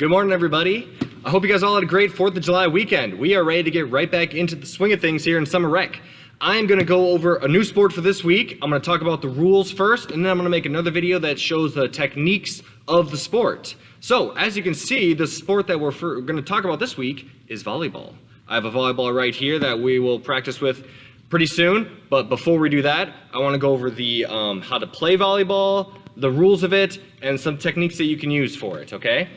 Good morning, everybody. I hope you guys all had a great 4th of July weekend. We are ready to get right back into the swing of things here in Summer Rec. I'm going to go over a new sport for this week. I'm going to talk about the rules first, and then I'm going to make another video that shows the techniques of the sport. So, as you can see, the sport that we're going to talk about this week is volleyball. I have a volleyball right here that we will practice with pretty soon, but before we do that, I want to go over the how to play volleyball, the rules of it, and some techniques that you can use for it, okay?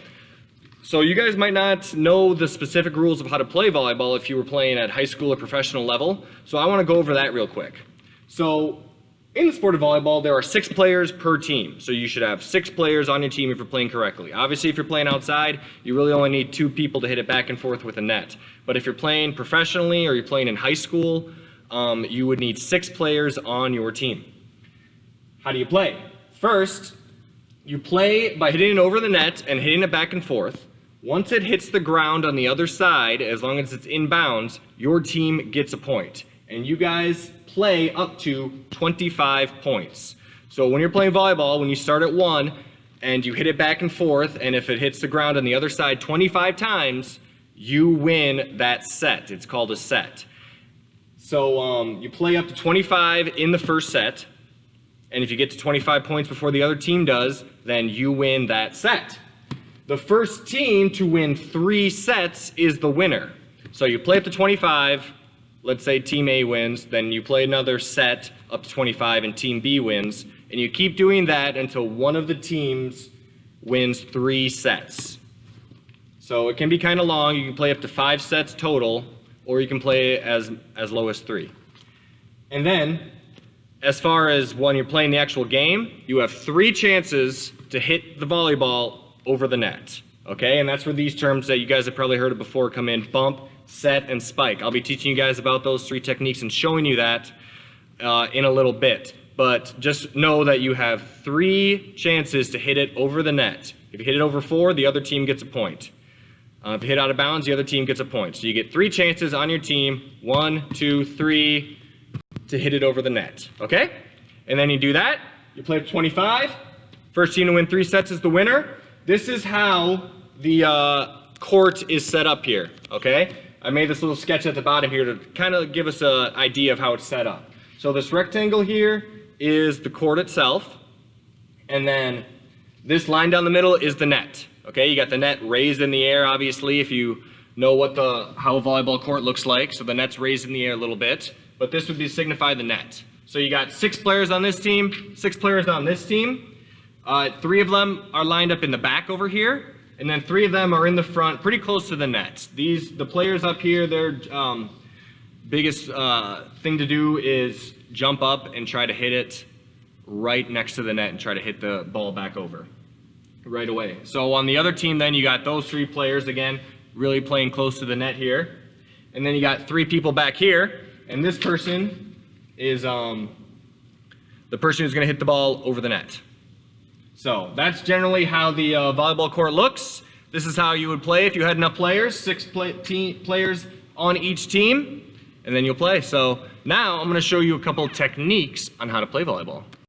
So you guys might not know the specific rules of how to play volleyball if you were playing at high school or professional level, so I want to go over that real quick. So in the sport of volleyball, there are 6 players per team, so you should have 6 players on your team if you're playing correctly. Obviously, if you're playing outside, you really only need 2 people to hit it back and forth with a net. But if you're playing professionally or you're playing in high school, you would need 6 players on your team. How do you play? First, you play by hitting it over the net and hitting it back and forth. Once it hits the ground on the other side, as long as it's inbounds, your team gets a point. And you guys play up to 25 points. So when you're playing volleyball, when you start at 1 and you hit it back and forth, and if it hits the ground on the other side 25 times, you win that set. It's called a set. So you play up to 25 in the first set, and if you get to 25 points before the other team does, then you win that set. The first team to win 3 sets is the winner. So you play up to 25, let's say team A wins, then you play another set up to 25 and team B wins, and you keep doing that until one of the teams wins 3 sets. So it can be kind of long. You can play up to 5 sets total, or you can play as low as 3. And then, as far as when you're playing the actual game, you have 3 chances to hit the volleyball over the net, okay? And that's where these terms that you guys have probably heard of before come in: bump, set, and spike. I'll be teaching you guys about those 3 techniques and showing you that in a little bit. But just know that you have 3 chances to hit it over the net. If you hit it over 4, the other team gets a point. If you hit out of bounds, the other team gets a point. So you get 3 chances on your team, 1, 2, 3, to hit it over the net, okay? And then you do that, you play up to 25. First team to win 3 sets is the winner. This is how the court is set up here, okay? I made this little sketch at the bottom here to kind of give us an idea of how it's set up. So this rectangle here is the court itself, and then this line down the middle is the net, okay? You got the net raised in the air, obviously, if you know what how a volleyball court looks like. So the net's raised in the air a little bit, but this would be signify the net. So you got 6 players on this team, 6 players on this team. 3 of them are lined up in the back over here, and then 3 of them are in the front, pretty close to the net. The players up here, their biggest thing to do is jump up and try to hit it right next to the net and try to hit the ball back over right away. So on the other team then, you got those 3 players again, really playing close to the net here. And then you got 3 people back here, and this person is the person who's going to hit the ball over the net. So that's generally how the volleyball court looks. This is how you would play if you had enough players, 6 players on each team, and then you'll play. So now I'm going to show you a couple techniques on how to play volleyball.